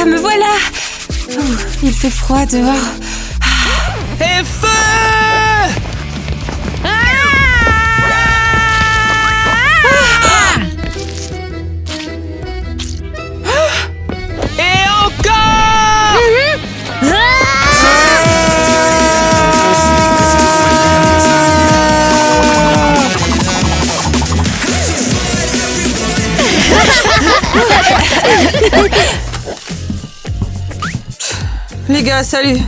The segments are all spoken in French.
Me voilà. Il fait froid dehors. Et feu! Et encore! Les gars, salut.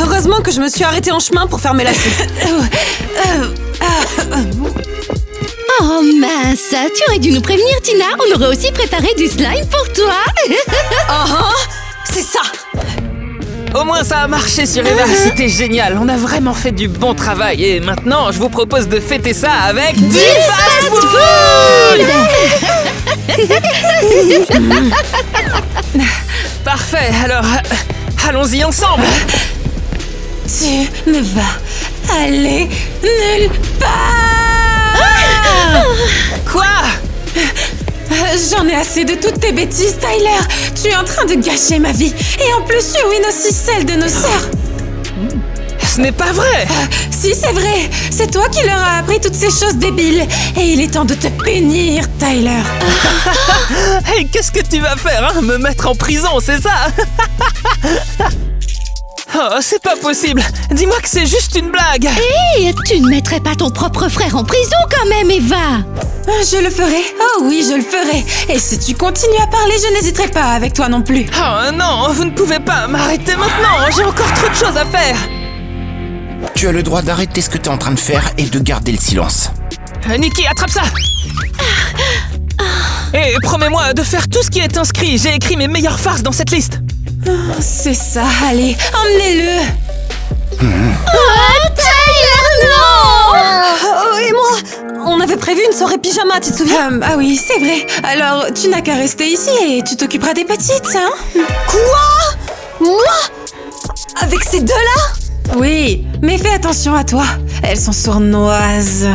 Heureusement que je me suis arrêtée en chemin pour faire mes lacets. Oh mince, tu aurais dû nous prévenir, Tina. On aurait aussi préparé du slime pour toi. C'est ça. Au moins ça a marché sur Eva, c'était génial. On a vraiment fait du bon travail. Et maintenant, je vous propose de fêter ça avec du fast-food. Parfait, alors allons-y ensemble. Tu ne vas aller nulle part. Quoi? J'en ai assez de toutes tes bêtises, Tyler. Tu es en train de gâcher ma vie. Et en plus, tu ruines aussi celle de nos sœurs. Ce n'est pas vrai. Si, c'est vrai. C'est toi qui leur as appris toutes ces choses débiles. Et il est temps de te punir, Tyler. Hey, qu'est-ce que tu vas faire, hein? Me mettre en prison, c'est ça? Oh, c'est pas possible. Dis-moi que c'est juste une blague. Hé, tu ne mettrais pas ton propre frère en prison quand même, Eva. Je le ferai. Oh oui, je le ferai. Et si tu continues à parler, je n'hésiterai pas avec toi non plus. Oh non, vous ne pouvez pas m'arrêter maintenant. J'ai encore trop de choses à faire. Tu as le droit d'arrêter ce que tu es en train de faire et de garder le silence. Nikki, attrape ça. Et promets-moi de faire tout ce qui est inscrit. J'ai écrit mes meilleures farces dans cette liste. C'est ça, allez, emmenez-le. Tyler, non. Et moi, on avait prévu une soirée pyjama, tu te souviens? Ah oui, c'est vrai. Alors, tu n'as qu'à rester ici et tu t'occuperas des petites, hein? Quoi? Moi? Avec ces deux-là? Oui, mais fais attention à toi. Elles sont sournoises.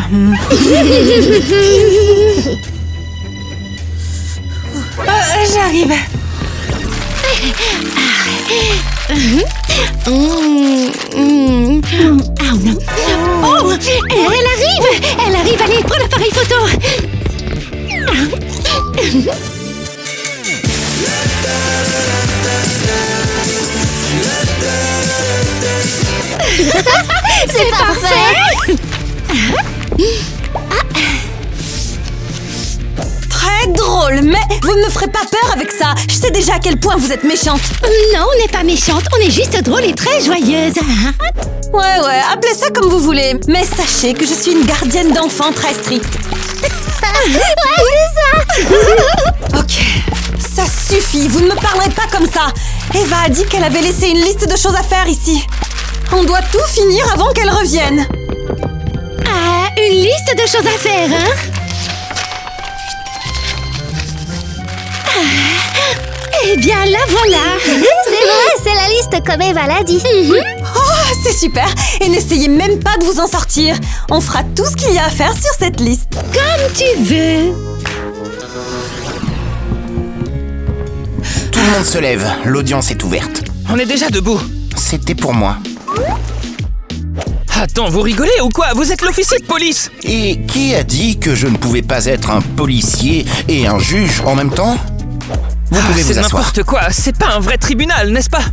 J'arrive. Ah non. Oh, elle arrive. Elle arrive, allez, prends l'appareil photo. C'est parfait. Très drôle, mais vous ne me ferez pas peur avec ça. Je sais déjà à quel point vous êtes méchante. Non, on n'est pas méchante, on est juste drôle et très joyeuse. Ouais, appelez ça comme vous voulez. Mais sachez que je suis une gardienne d'enfants très stricte. Ouais, c'est ça. Ok, ça suffit, vous ne me parlerez pas comme ça. Eva a dit qu'elle avait laissé une liste de choses à faire ici. On doit tout finir avant qu'elle revienne. Ah, une liste de choses à faire, hein? Eh bien, la voilà. C'est vrai, c'est la liste comme Eva l'a dit. Oh, c'est super. Et n'essayez même pas de vous en sortir. On fera tout ce qu'il y a à faire sur cette liste. Comme tu veux. Tout le monde se lève, l'audience est ouverte. On est déjà debout. C'était pour moi. Attends, vous rigolez ou quoi? Vous êtes l'officier de police. Et qui a dit que je ne pouvais pas être un policier et un juge en même temps? Vous pouvez C'est vous asseoir. n'importe quoi. C'est pas un vrai tribunal, n'est-ce pas?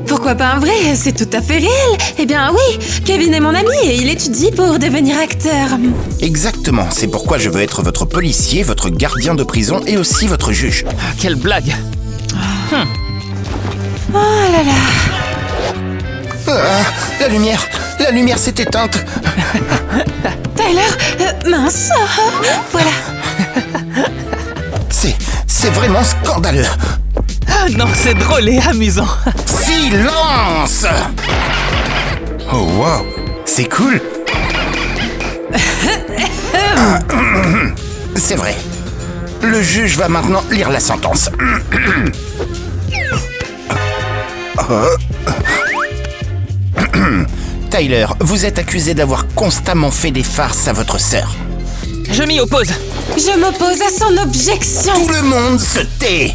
Pourquoi pas un vrai? C'est tout à fait réel. Eh bien oui, Kevin est mon ami et il étudie pour devenir acteur. Exactement, c'est pourquoi je veux être votre policier, votre gardien de prison et aussi votre juge. Ah, quelle blague. Oh là là. Ah, la lumière s'est éteinte. Tyler, mince. Voilà. C'est vraiment scandaleux. Ah non, c'est drôle et amusant. Silence! Oh wow, c'est cool. C'est vrai. Le juge va maintenant lire la sentence. Tyler, vous êtes accusé d'avoir constamment fait des farces à votre sœur. Je m'y oppose. Je m'oppose à son objection. Tout le monde se tait.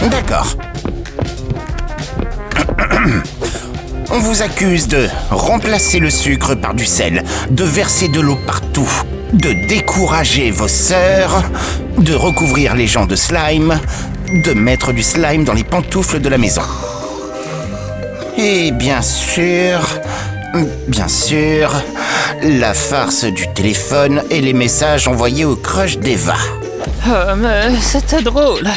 D'accord. On vous accuse de remplacer le sucre par du sel, de verser de l'eau partout, de décourager vos sœurs, de recouvrir les gens de slime, de mettre du slime dans les pantoufles de la maison. Et bien sûr, la farce du téléphone et les messages envoyés au crush d'Eva. Oh, mais c'était drôle.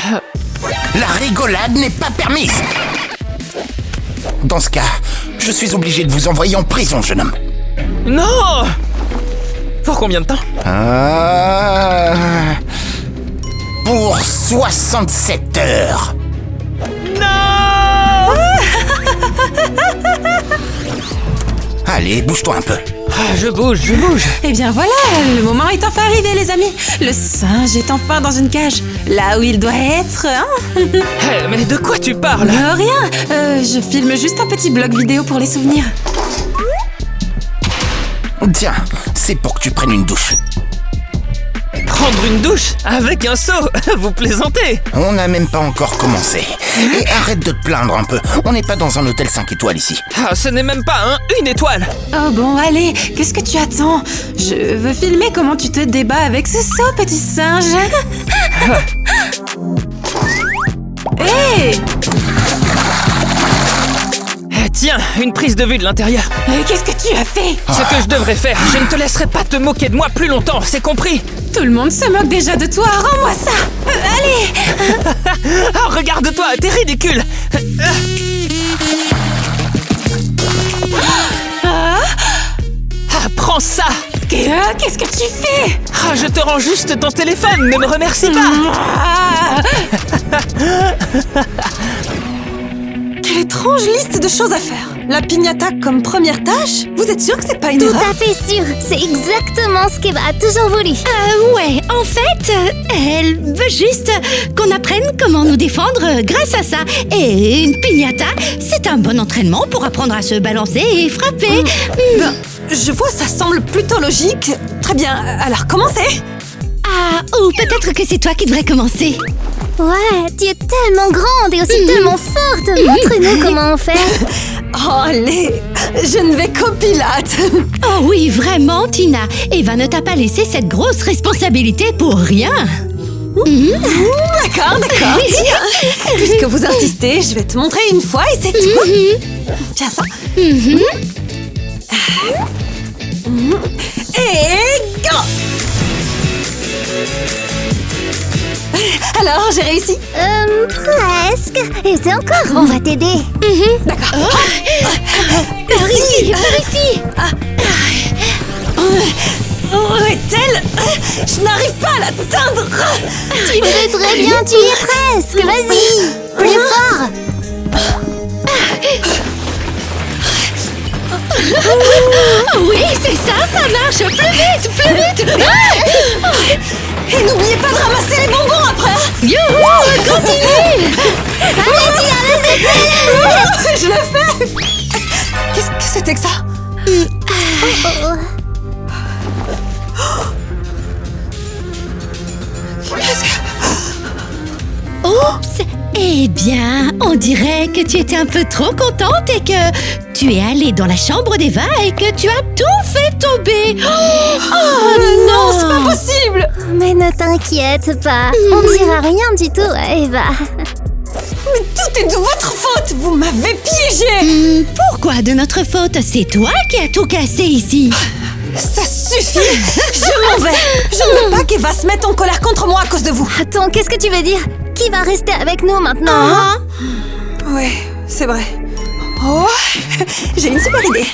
La rigolade n'est pas permise. Dans ce cas, je suis obligé de vous envoyer en prison, jeune homme. Non! Pour combien de temps? Pour 67 heures. Non! Allez, bouge-toi un peu. Ah, je bouge. Eh bien voilà, le moment est enfin arrivé, les amis. Le singe est enfin dans une cage, là où il doit être, hein. Hey, mais de quoi tu parles? Rien, je filme juste un petit blog vidéo pour les souvenirs. Tiens, c'est pour que tu prennes une douche. Prendre une douche avec un seau? Vous plaisantez? On n'a même pas encore commencé. Et arrête de te plaindre un peu. On n'est pas dans un hôtel 5 étoiles ici. Ah, ce n'est même pas une étoile. Oh bon, allez, qu'est-ce que tu attends? Je veux filmer comment tu te débats avec ce seau, petit singe. Hé! Tiens, une prise de vue de l'intérieur. Qu'est-ce que tu as fait? Ce que je devrais faire, je ne te laisserai pas te moquer de moi plus longtemps, c'est compris? Tout le monde se moque déjà de toi, rends-moi ça. Allez. Oh, regarde-toi, t'es ridicule. Ah, prends ça. Qu'est-ce que tu fais? Ah, je te rends juste ton téléphone, ne me remercie pas. Ah. Quelle étrange liste de choses à faire. La piñata comme première tâche? Vous êtes sûr que c'est pas une Tout erreur? à fait sûr. C'est exactement ce qu'Eva a toujours voulu. Ouais, en fait, elle veut juste qu'on apprenne comment nous défendre grâce à ça. Et une piñata, c'est un bon entraînement pour apprendre à se balancer et frapper. Ben, je vois, ça semble plutôt logique. Très bien, alors commencez. Ah, ou peut-être que c'est toi qui devrais commencer. Ouais, tu es tellement grande et aussi tellement forte. Montre-nous comment on fait. Oh, allez, je ne vais qu'au Pilates. Oh oui, vraiment, Tina. Eva ne t'a pas laissé cette grosse responsabilité pour rien. D'accord. Tiens, puisque vous insistez, je vais te montrer une fois et c'est tout. Tiens ça. Et go! Alors, j'ai réussi? Presque. Et c'est encore. On va t'aider. D'accord. Par ici. Où est-elle? Je n'arrive pas à l'atteindre. Tu fais très bien, tu y es presque. Vas-y. Plus fort. Oui, c'est ça, ça marche. Plus vite. Et n'oubliez pas de ramasser les bonbons après. Youhou, continue. Allez, Tina, Je le fais. Qu'est-ce que c'était que ça? Qu'est-ce que... Oups. Eh bien, on dirait que tu étais un peu trop contente et que tu es allée dans la chambre d'Eva et que tu as tout fait tomber. Oh non, c'est pas possible. Mais ne t'inquiète pas. On dira rien du tout à Eva. Mais tout est de votre faute. Vous m'avez piégé. Pourquoi de notre faute? C'est toi qui as tout cassé ici. Ça suffit. Je m'en vais. Je ne veux pas qu'Eva se mette en colère contre moi à cause de vous. Attends, qu'est-ce que tu veux dire? Qui va rester avec nous maintenant, hein? Ouais, c'est vrai. Oh, j'ai une super idée.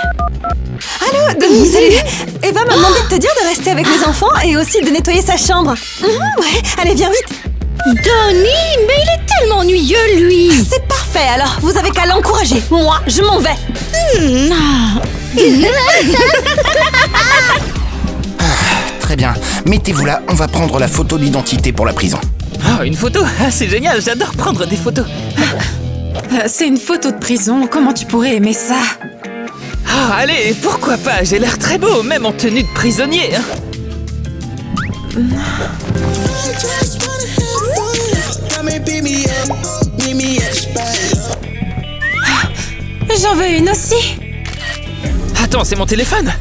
Allô, Denis, salut. Eva m'a demandé de te dire de rester avec les enfants et aussi de nettoyer sa chambre. Ouais, allez, viens vite. Donnie, mais il est tellement ennuyeux, lui. C'est parfait, alors vous avez qu'à l'encourager. Moi, je m'en vais. Très bien. Mettez-vous là, on va prendre la photo d'identité pour la prison. Oh, une photo? Ah, c'est génial, j'adore prendre des photos. C'est une photo de prison, comment tu pourrais aimer ça? Oh, allez, pourquoi pas? J'ai l'air très beau, même en tenue de prisonnier. J'en veux une aussi. Attends, c'est mon téléphone.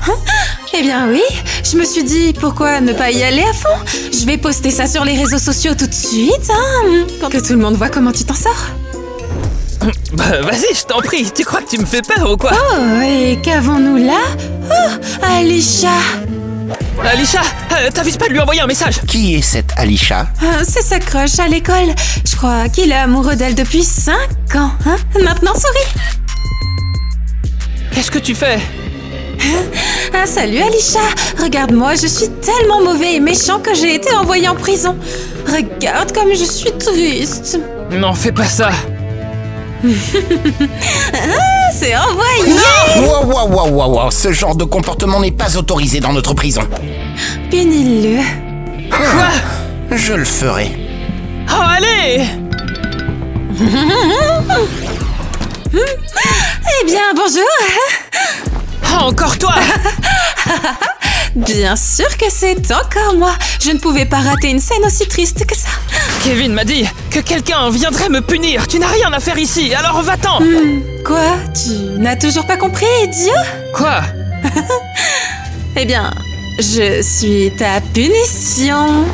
Eh bien oui, je me suis dit pourquoi ne pas y aller à fond. Je vais poster ça sur les réseaux sociaux tout de suite, hein, pour que tout le monde voit comment tu t'en sors. Bah, vas-y, je t'en prie. Tu crois que tu me fais peur ou quoi? Oh, et qu'avons-nous là? Oh, Alisha. Alisha, t'avises pas de lui envoyer un message? Qui est cette Alisha? C'est sa crush à l'école. Je crois qu'il est amoureux d'elle depuis 5 ans. Hein? Maintenant, souris. Qu'est-ce que tu fais? Ah, salut Alisha. Regarde-moi, je suis tellement mauvais et méchant que j'ai été envoyé en prison. Regarde comme je suis triste. Non, fais pas ça. C'est envoyé. Wow, ce genre de comportement n'est pas autorisé dans notre prison. Punis-le. Je le ferai. Oh, allez! Eh bien, bonjour. Oh, encore toi! Bien sûr que c'est encore moi. Je ne pouvais pas rater une scène aussi triste que ça. Kevin m'a dit que quelqu'un viendrait me punir. Tu n'as rien à faire ici, alors va-t'en! Quoi? Tu n'as toujours pas compris, idiot? Quoi? Eh bien, je suis ta punition.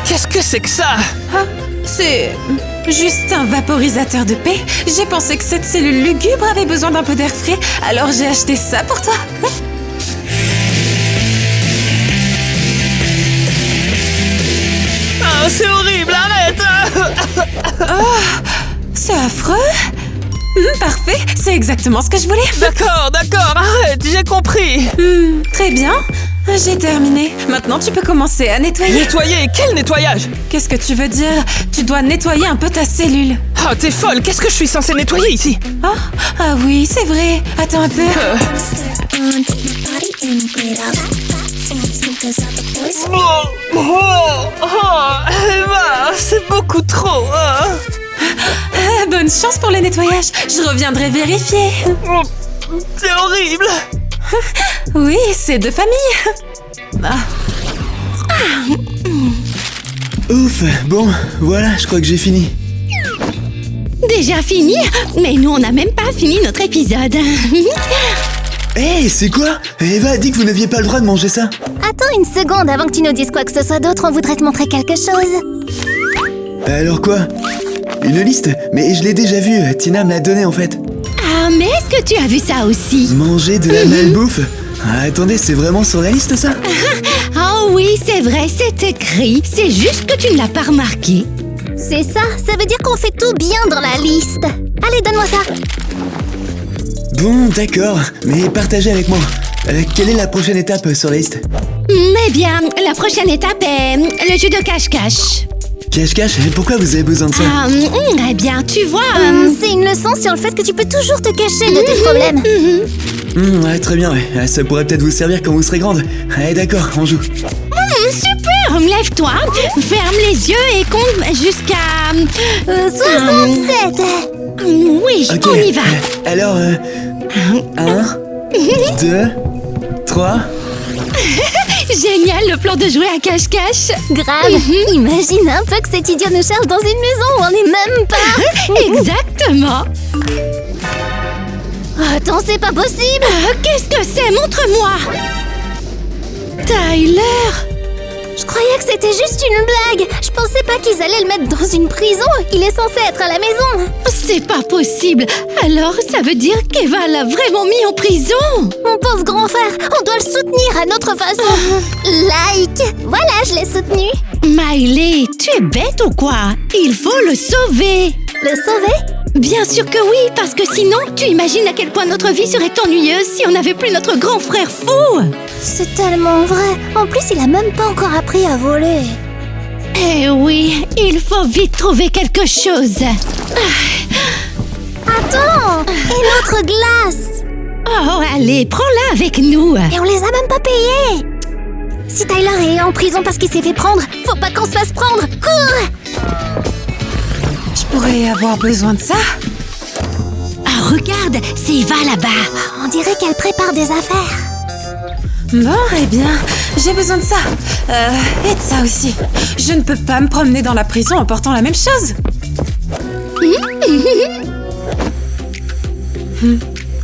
Qu'est-ce que c'est que ça? Ah, c'est juste un vaporisateur de paix. J'ai pensé que cette cellule lugubre avait besoin d'un peu d'air frais, alors j'ai acheté ça pour toi. Oh, c'est horrible, arrête! C'est affreux. Parfait, c'est exactement ce que je voulais. D'accord, arrête, j'ai compris. Très bien, j'ai terminé. Maintenant, tu peux commencer à nettoyer. Nettoyer? Quel nettoyage? Qu'est-ce que tu veux dire? Tu dois nettoyer un peu ta cellule. Oh, t'es folle, qu'est-ce que je suis censée nettoyer ici? Ah oui, c'est vrai. Attends un peu. Eva, c'est beaucoup trop. Bonne chance pour le nettoyage. Je reviendrai vérifier. C'est horrible. Oui, c'est de famille. Ouf, bon, voilà, je crois que j'ai fini. Déjà fini? Mais nous, on n'a même pas fini notre épisode. Hé, c'est quoi? Eva a dit que vous n'aviez pas le droit de manger ça. Attends une seconde avant que tu nous dises quoi que ce soit d'autre, on voudrait te montrer quelque chose. Alors quoi? Une liste? Mais je l'ai déjà vue, Tina me l'a donnée en fait. Ah, mais est-ce que tu as vu ça aussi? Manger de la malbouffe? Ah, attendez, c'est vraiment sur la liste ça? Oh oui, c'est vrai, c'est écrit. C'est juste que tu ne l'as pas remarqué. C'est ça, ça veut dire qu'on fait tout bien dans la liste. Allez, donne-moi ça. Bon, d'accord, mais partagez avec moi. Quelle est la prochaine étape sur la liste? Eh bien, la prochaine étape est le jeu de cache-cache. Cache-cache? Pourquoi vous avez besoin de ça? Eh bien, tu vois... C'est une leçon sur le fait que tu peux toujours te cacher de tes problèmes. Ouais, très bien, ouais. Ça pourrait peut-être vous servir quand vous serez grande. Allez, d'accord, on joue. Super, lève-toi, ferme les yeux et compte jusqu'à... 67. Oui, Ok. on y va. Alors, 1, 2, 3... Génial, le plan de jouer à cache-cache. Grave. Imagine un peu que cet idiot nous cherche dans une maison où on n'est même pas. Exactement. Attends, c'est pas possible. Qu'est-ce que c'est? Montre-moi. Tyler. Je croyais que c'était juste une blague. Je pensais pas qu'ils allaient le mettre dans une prison. Il est censé être à la maison. C'est pas possible. Alors, ça veut dire qu'Eva l'a vraiment mis en prison. Mon pauvre grand frère, on doit le soutenir à notre façon. Like. Voilà, je l'ai soutenu. Miley, tu es bête ou quoi? Il faut le sauver. Le sauver? Bien sûr que oui, parce que sinon, tu imagines à quel point notre vie serait ennuyeuse si on n'avait plus notre grand frère fou. C'est tellement vrai. En plus, il a même pas encore appris à voler. Eh oui, il faut vite trouver quelque chose. Attends. Et notre glace. Oh, allez, prends-la avec nous. Et on les a même pas payés. Si Tyler est en prison parce qu'il s'est fait prendre, faut pas qu'on se fasse prendre. Cours. Je pourrais avoir besoin de ça. Ah, regarde, c'est Eva là-bas. On dirait qu'elle prépare des affaires. Bon, eh bien, j'ai besoin de ça. Et de ça aussi. Je ne peux pas me promener dans la prison en portant la même chose.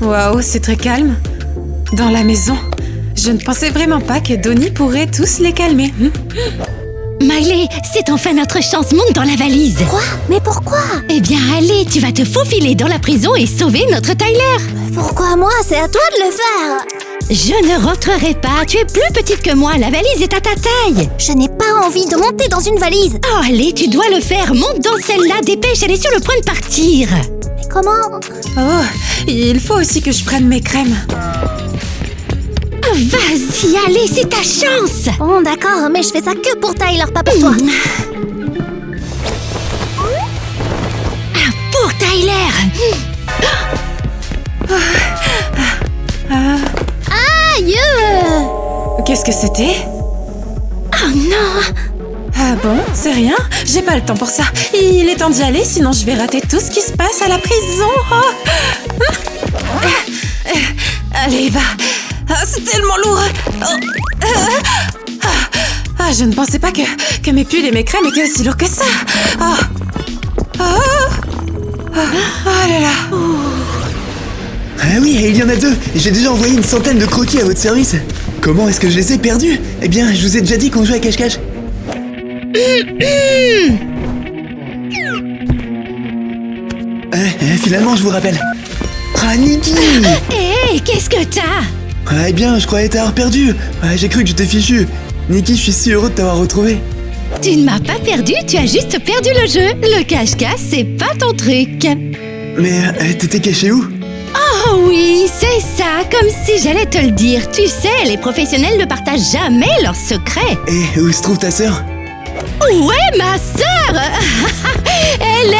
Waouh, c'est très calme. Dans la maison. Je ne pensais vraiment pas que Donnie pourrait tous les calmer. Miley, c'est enfin notre chance, monte dans la valise. Quoi? Mais pourquoi? Eh bien, allez, tu vas te faufiler dans la prison et sauver notre Tyler. Pourquoi moi? C'est à toi de le faire. Je ne rentrerai pas, tu es plus petite que moi, la valise est à ta taille. Je n'ai pas envie de monter dans une valise. Oh, allez, tu dois le faire, monte dans celle-là, dépêche, elle est sur le point de partir. Mais comment? Oh, il faut aussi que je prenne mes crèmes. Oh, vas-y, allez, c'est ta chance. Bon, d'accord, mais je fais ça que pour Tyler, pas pour toi. Pour Tyler. Aïe! Qu'est-ce que c'était? Oh non. Ah bon, c'est rien. J'ai pas le temps pour ça. Il est temps d'y aller, sinon je vais rater tout ce qui se passe à la prison. Oh. Allez, va. Ah, c'est tellement lourd. Ah, je ne pensais pas que mes pulls et mes crèmes étaient aussi lourds que ça. Oh là là. Ah oui, et il y en a 2. Et j'ai déjà envoyé une centaine de croquis à votre service. Comment est-ce que je les ai perdus? Eh bien, je vous ai déjà dit qu'on jouait à cache-cache. Finalement, je vous rappelle. Ah, Nikki! Hé, qu'est-ce que t'as? Ah, eh bien, je croyais t'avoir perdu. Ah, j'ai cru que je t'ai fichu. Nikki, je suis si heureux de t'avoir retrouvé. Tu ne m'as pas perdu, tu as juste perdu le jeu. Le cache-cache, c'est pas ton truc. Mais t'étais caché où? Oh oui, c'est ça, comme si j'allais te le dire. Tu sais, les professionnels ne partagent jamais leurs secrets. Et où se trouve ta sœur? Où est ma sœur? Elle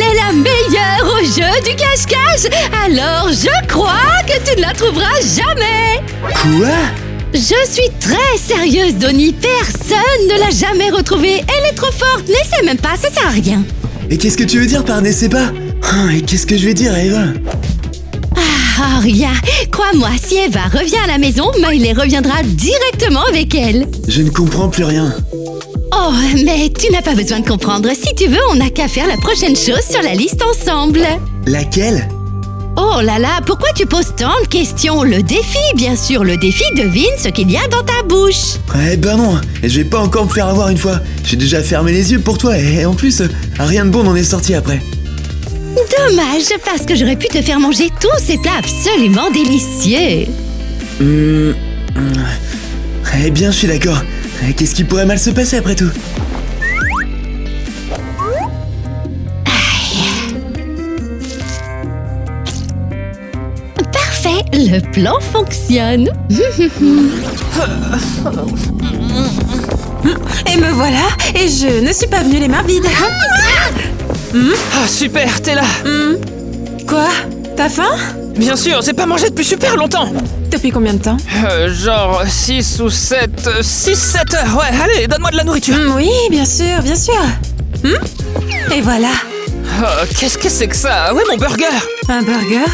est la meilleure au jeu du cache-cache. Alors je crois que tu ne la trouveras jamais. Quoi? Je suis très sérieuse, Donnie. Personne ne l'a jamais retrouvée. Elle est trop forte. N'essaie même pas, ça sert à rien. Et qu'est-ce que tu veux dire par n'essaie pas? Et qu'est-ce que je vais dire à Eva? Ah, rien. Crois-moi, si Eva revient à la maison, Miley reviendra directement avec elle. Je ne comprends plus rien. Oh, mais tu n'as pas besoin de comprendre. Si tu veux, on n'a qu'à faire la prochaine chose sur la liste ensemble. Laquelle? Oh là là, pourquoi tu poses tant de questions? Le défi, bien sûr, le défi, devine ce qu'il y a dans ta bouche. Eh ben non, je vais pas encore me faire avoir une fois. J'ai déjà fermé les yeux pour toi et en plus, rien de bon n'en est sorti après. Dommage, parce que j'aurais pu te faire manger tous ces plats absolument délicieux. Eh bien, je suis d'accord. Qu'est-ce qui pourrait mal se passer après tout? Parfait, le plan fonctionne. Et me voilà. Et je ne suis pas venue les mains vides. Ah, super, t'es là. Quoi? T'as faim? Bien sûr, j'ai pas mangé depuis super longtemps. Depuis combien de temps? Genre 6 ou 7... 6-7 heures. Ouais, allez, donne-moi de la nourriture. Oui, bien sûr, bien sûr. Et voilà. Oh, qu'est-ce que c'est que ça? Ouais, mon burger. Un burger?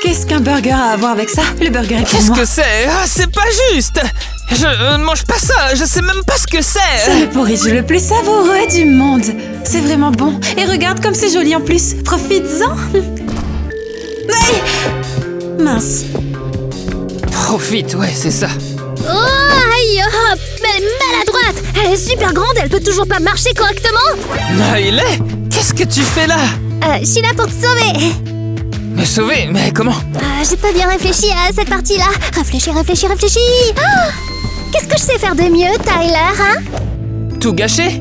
Qu'est-ce qu'un burger a à voir avec ça? Le burger est pour Qu'est-ce moi. que c'est? Ah, c'est pas juste. Je ne mange pas ça, je sais même pas ce que C'est c'est. le porridge le plus savoureux du monde. C'est vraiment bon. Et regarde comme c'est joli en plus. Profites-en. Aïe! Mince. Profite, ouais, c'est ça. Oh, aïe! Oh, mais elle est maladroite! Elle est super grande, elle peut toujours pas marcher correctement! Miley, qu'est-ce que tu fais là? Je suis là pour te sauver! Me sauver? Mais comment? J'ai pas bien réfléchi à cette partie-là. Réfléchis. Ah, qu'est-ce que je sais faire de mieux, Tyler, hein? Tout gâché?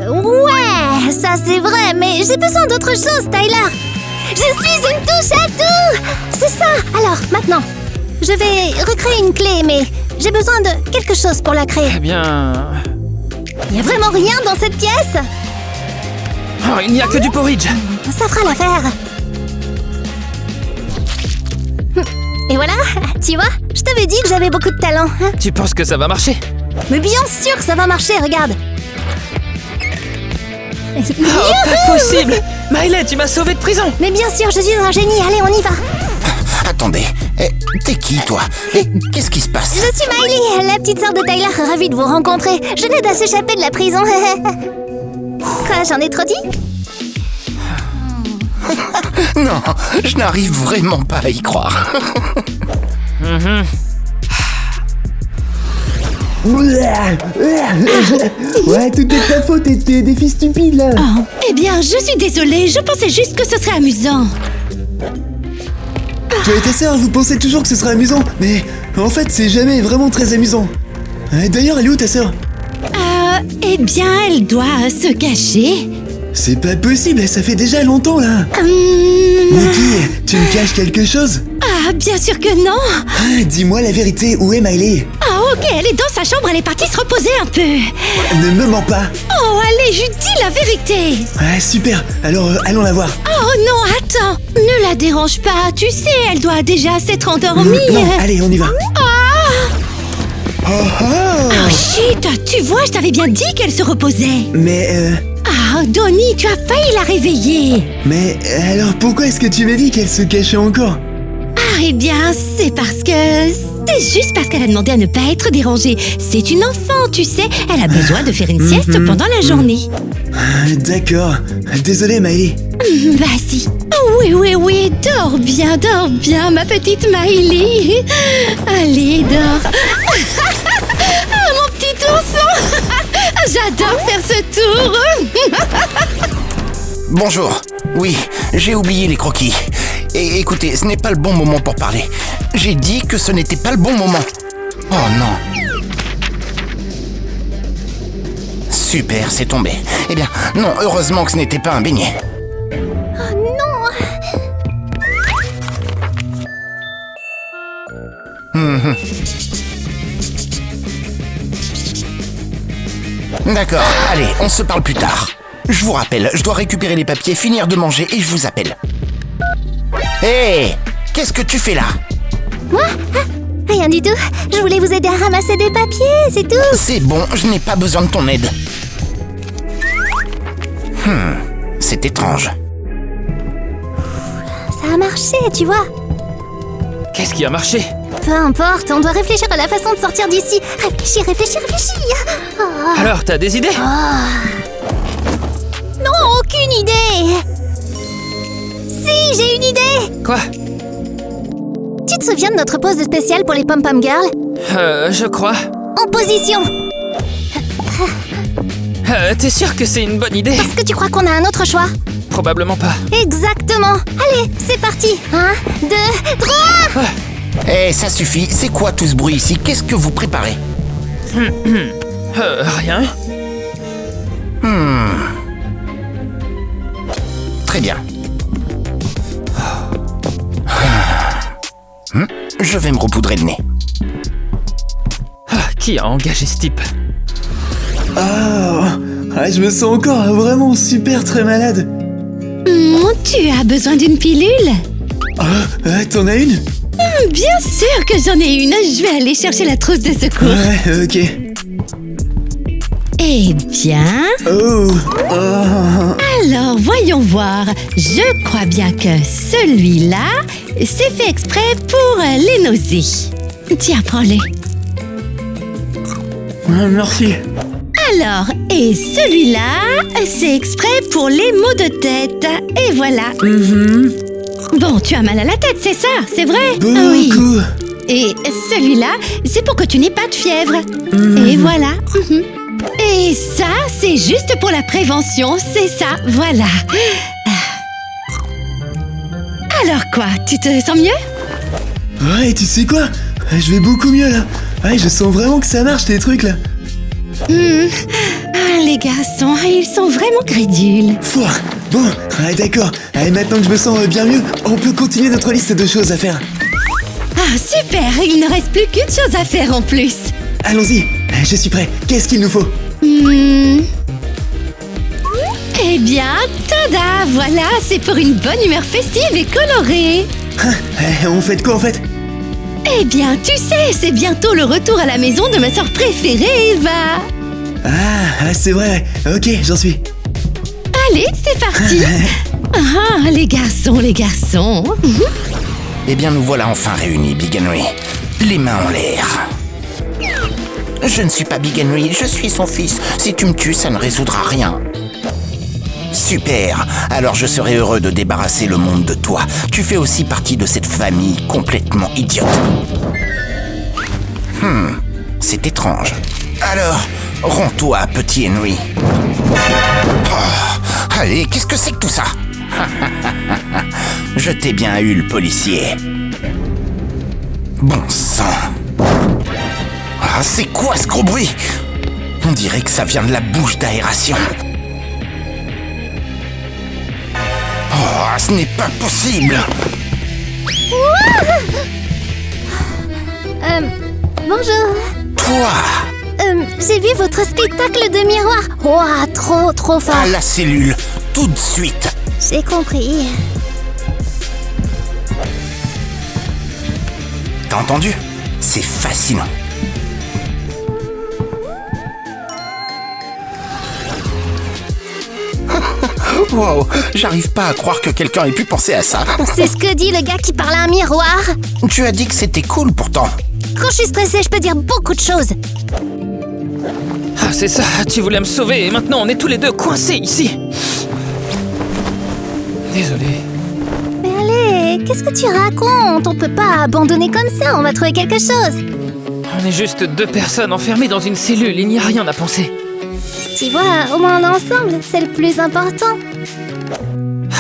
Ouais, ça c'est vrai, mais j'ai besoin d'autre chose, Tyler! Je suis une touche à tout! C'est ça! Alors, maintenant, je vais recréer une clé, mais j'ai besoin de quelque chose pour la créer. Eh bien... Il y a vraiment rien dans cette pièce? Oh, il n'y a que du porridge. Ça fera l'affaire. Et voilà, tu vois, je t'avais dit que j'avais beaucoup de talent. Hein? Tu penses que ça va marcher? Mais bien sûr que ça va marcher, regarde. Oh, pas possible! Miley, tu m'as sauvé de prison! Mais bien sûr, je suis un génie, allez, on y va. Attendez, T'es qui, toi? Qu'est-ce qui se passe? Je suis Miley, la petite sœur de Tyler, ravie de vous rencontrer. Je l'aide à s'échapper de la prison. Quoi, j'en ai trop dit? Non, je n'arrive vraiment pas à y croire. Ouais, tout est ta faute et tes défis stupides là. Oh, eh bien, je suis désolée, je pensais juste que ce serait amusant. Toi et ta sœur, vous pensez toujours que ce sera amusant, mais en fait, c'est jamais vraiment très amusant. D'ailleurs, elle est où ta sœur? Eh bien, elle doit se cacher. C'est pas possible, ça fait déjà longtemps là. Nikki, tu me caches quelque chose? Ah, bien sûr que non. Ah, dis-moi la vérité, où est Miley? Ah, ok, elle est dans sa chambre, elle est partie se reposer un peu. Ne me mens pas. Oh, allez, je dis la vérité. Ah, super, alors allons la voir. Oh non, attends, ne la dérange pas, tu sais, elle doit déjà s'être endormie. Non, allez, on y va. Oh, oh. Oh shit, tu vois, je t'avais bien dit qu'elle se reposait. Mais Ah, Donnie, tu as failli la réveiller. mais alors pourquoi est-ce que tu m'as dit qu'elle se cachait encore? Ah, eh bien, c'est parce que... C'est juste parce qu'elle a demandé à ne pas être dérangée. C'est une enfant, tu sais, elle a besoin de faire une sieste pendant la journée. Ah, d'accord, désolé Miley. Vas-y. Oh, oui, dors bien, ma petite Miley. Allez, dors. Ah, mon petit ourson. J'adore faire ce tour. Bonjour. Oui, j'ai oublié les croquis. Et écoutez, ce n'est pas le bon moment pour parler. J'ai dit que ce n'était pas le bon moment. Oh non. Super, c'est tombé. Eh bien, non, heureusement que ce n'était pas un beignet. Oh non! D'accord, allez, on se parle plus tard. Je vous rappelle, je dois récupérer les papiers, finir de manger et je vous appelle. Hé, qu'est-ce que tu fais là? Moi? Ah, rien du tout. Je voulais vous aider à ramasser des papiers, c'est tout. C'est bon, je n'ai pas besoin de ton aide. C'est étrange. Ça a marché, tu vois. Qu'est-ce qui a marché? Peu importe, on doit réfléchir à la façon de sortir d'ici. Réfléchis. Oh. Alors, t'as des idées? Non, aucune idée. Si, j'ai une idée. Quoi? Tu te souviens de notre pause spéciale pour les Pom-Pom Girls? Je crois. En position. T'es sûr que c'est une bonne idée? Est-ce que tu crois qu'on a un autre choix? Probablement pas. Exactement. Allez, c'est parti. 1, 2, 3. Eh, ça suffit, c'est quoi tout ce bruit ici? Qu'est-ce que vous préparez? Rien. Très bien. Je vais me repoudrer le nez. Qui a engagé ce type? Je me sens encore vraiment super très malade. Tu as besoin d'une pilule? T'en as une? Bien sûr que j'en ai une. Je vais aller chercher la trousse de secours. Ouais, ok. Eh bien... Alors, voyons voir. Je crois bien que celui-là, c'est fait exprès pour les nausées. Tiens, prends-les. Merci. Alors, et celui-là, c'est exprès pour les maux de tête. Et voilà. Bon, tu as mal à la tête, c'est ça, c'est vrai? Beaucoup. Oui. Et celui-là, c'est pour que tu n'aies pas de fièvre. Et voilà. Et ça, c'est juste pour la prévention, c'est ça, voilà. Alors quoi, tu te sens mieux? Ouais, tu sais quoi? Je vais beaucoup mieux là. Ouais, je sens vraiment que ça marche tes trucs là. Les garçons, ils sont vraiment crédules. Fouah. Bon, d'accord. Allez, maintenant que je me sens bien mieux, on peut continuer notre liste de choses à faire. Ah, super, il ne reste plus qu'une chose à faire en plus. Allons-y, je suis prêt. Qu'est-ce qu'il nous faut? Eh bien, tada, voilà, c'est pour une bonne humeur festive et colorée. On fait de quoi en fait? Eh bien, tu sais, c'est bientôt le retour à la maison de ma sœur préférée, Eva. C'est vrai. Ok, j'en suis. Allez, c'est parti. Les garçons. Eh bien, nous voilà enfin réunis, Big Henry. Les mains en l'air. Je ne suis pas Big Henry, je suis son fils. Si tu me tues, ça ne résoudra rien. Super. Alors je serai heureux de débarrasser le monde de toi. Tu fais aussi partie de cette famille complètement idiote. C'est étrange. Alors, rends-toi, petit Henry. Oh, allez, qu'est-ce que c'est que tout ça? Je t'ai bien eu, le policier. Bon sang. Ah, c'est quoi ce gros bruit? On dirait que ça vient de la bouche d'aération. Oh, ce n'est pas possible. Bonjour. Toi, J'ai vu votre spectacle de miroir. Ouah, trop fort. à la cellule, tout de suite. J'ai compris. T'as entendu? C'est fascinant. Wow, j'arrive pas à croire que quelqu'un ait pu penser à ça. C'est ce que dit le gars qui parle à un miroir. Tu as dit que c'était cool pourtant. Quand je suis stressée, je peux dire beaucoup de choses. Ah, c'est ça, tu voulais me sauver et maintenant on est tous les deux coincés ici. Désolé. Mais allez, qu'est-ce que tu racontes? On peut pas abandonner comme ça, on va trouver quelque chose. On est juste deux personnes enfermées dans une cellule, il n'y a rien à penser. Tu vois, au moins on est ensemble, c'est le plus important.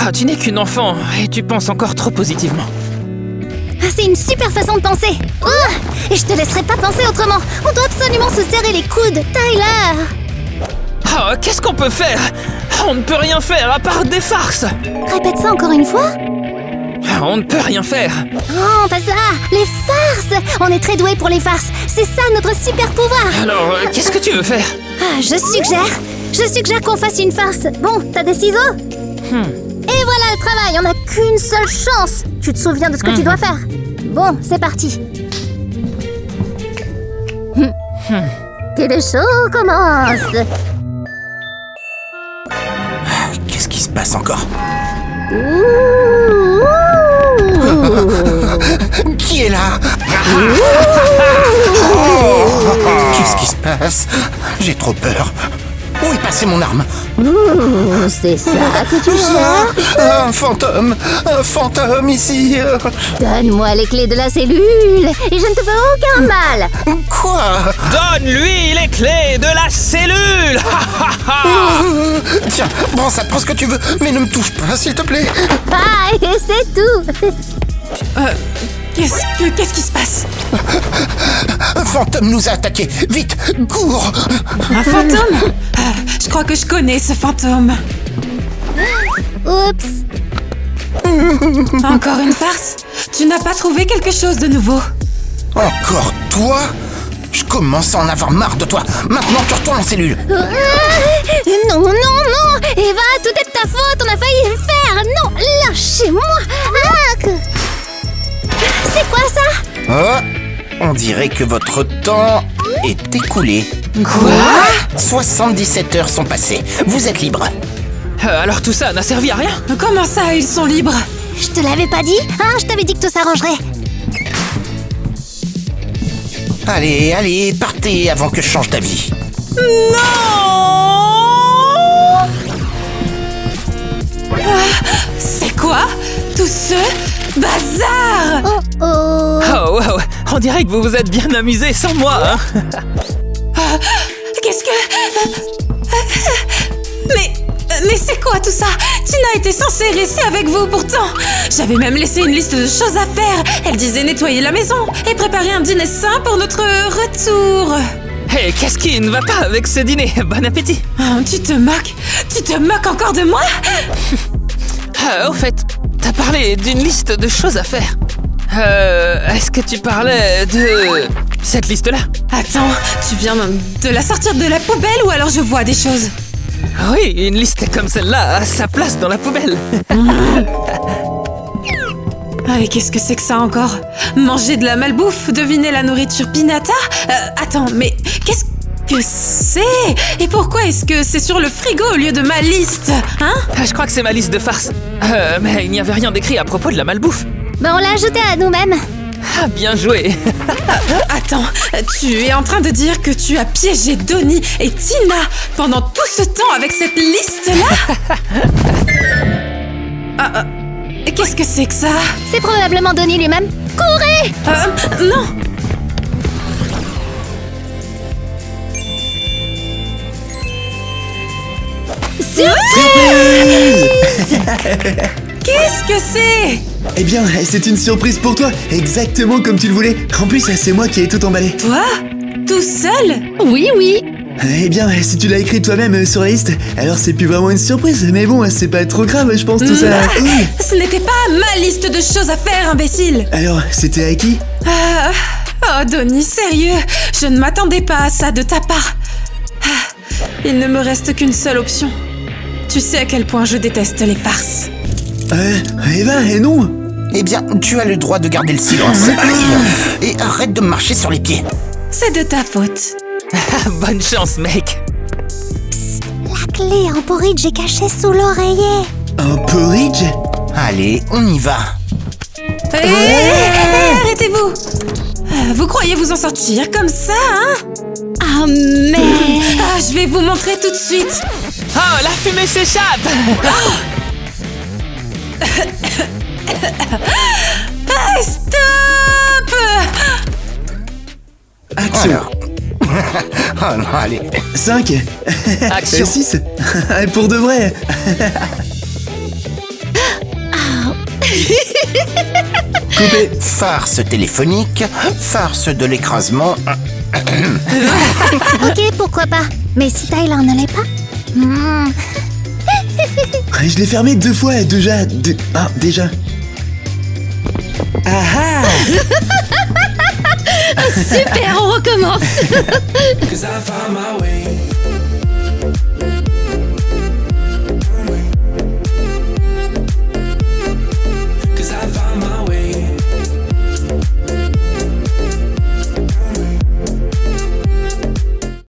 Ah, tu n'es qu'une enfant et tu penses encore trop positivement. Ah, c'est une super façon de penser. Et je te laisserai pas penser autrement. On doit absolument se serrer les coudes, Tyler. Ah, qu'est-ce qu'on peut faire? On ne peut rien faire à part des farces. Répète ça encore une fois. Ah, on ne peut rien faire. Oh, pas ça. Les farces. On est très doués pour les farces. C'est ça notre super pouvoir. Alors, qu'est-ce que tu veux faire? Ah, je suggère qu'on fasse une farce. Bon, t'as des ciseaux? Et voilà le travail, on n'a qu'une seule chance. Tu te souviens de ce que tu dois faire? Bon, c'est parti. Que le show commence. Qu'est-ce qui se passe encore? Qui est là? Qu'est-ce qui se passe? J'ai trop peur. Où est passée mon arme? C'est ça que tu cherches? Un fantôme ici. Donne-moi les clés de la cellule et je ne te ferai aucun mal. Quoi? Donne-lui les clés de la cellule. Tiens, prends ça, prends ce que tu veux, mais ne me touche pas, s'il te plaît. Ah, et c'est tout. Qu'est-ce qui se passe? Un fantôme nous a attaqués. Vite, cours. Un fantôme? Je crois que je connais ce fantôme. Oups. Encore une farce? Tu n'as pas trouvé quelque chose de nouveau? Encore toi? Je commence à en avoir marre de toi. Maintenant, tu retournes en cellule. Non. Eva, tout est de ta faute, on a failli le faire. Non, lâchez-moi. C'est quoi ça? Oh, on dirait que votre temps est écoulé. Quoi? 77 heures sont passées. Vous êtes libre. Alors tout ça n'a servi à rien? Comment ça, ils sont libres? Je te l'avais pas dit? Hein, je t'avais dit que tout s'arrangerait. Allez, partez avant que je change d'avis. C'est quoi? Tout ce bazar? Oh. Oh wow, on dirait que vous vous êtes bien amusés sans moi, hein? Qu'est-ce que... Mais c'est quoi tout ça? Tina était censée rester avec vous pourtant. J'avais même laissé une liste de choses à faire. Elle disait nettoyer la maison et préparer un dîner sain pour notre retour. Hé, qu'est-ce qui ne va pas avec ce dîner? Bon appétit! Oh, tu te moques encore de moi? Au fait, t'as parlé d'une liste de choses à faire. Est-ce que tu parlais de cette liste-là? Attends, tu viens de la sortir de la poubelle ou alors je vois des choses? Oui, une liste comme celle-là a sa place dans la poubelle. Ah, et qu'est-ce que c'est que ça encore? Manger de la malbouffe, deviner la nourriture Pinata? Attends, mais qu'est-ce que c'est? Et pourquoi est-ce que c'est sur le frigo au lieu de ma liste? Hein? Je crois que c'est ma liste de farces. Mais il n'y avait rien d'écrit à propos de la malbouffe. Ben, on l'a ajouté à nous-mêmes. Ah, bien joué. Attends, tu es en train de dire que tu as piégé Donnie et Tina pendant tout ce temps avec cette liste-là? Qu'est-ce que c'est que ça? C'est probablement Donnie lui-même. Courez! Non! Qu'est-ce que c'est? Eh bien, c'est une surprise pour toi, exactement comme tu le voulais. En plus, c'est moi qui ai tout emballé. Toi? Tout seul? Oui, oui. Eh bien, si tu l'as écrit toi-même sur la liste, alors c'est plus vraiment une surprise. Mais bon, c'est pas trop grave, je pense tout ça. Oui. Ce n'était pas ma liste de choses à faire, imbécile! Alors, c'était à qui? Oh, Donnie, sérieux? Je ne m'attendais pas à ça de ta part. Il ne me reste qu'une seule option. Tu sais à quel point je déteste les farces. Eva, et non. Eh bien, tu as le droit de garder le silence. Et arrête de marcher sur les pieds. C'est de ta faute. Bonne chance, mec. La clé en porridge est cachée sous l'oreiller. Un porridge? Allez, on y va. Arrêtez-vous! Vous croyez vous en sortir comme ça, hein? Ah, mais... Je vais vous montrer tout de suite. Oh, la fumée s'échappe. Stop! Action. Alors. Oh non, allez. 5. Action. 6. Pour de vrai. Coupé. Farce téléphonique, farce de l'écrasement. Ok, pourquoi pas. Mais si Tyler ne l'est pas... Je l'ai fermé 2 fois déjà. Déjà. Ah ah. Super, on recommence. Cause I found my way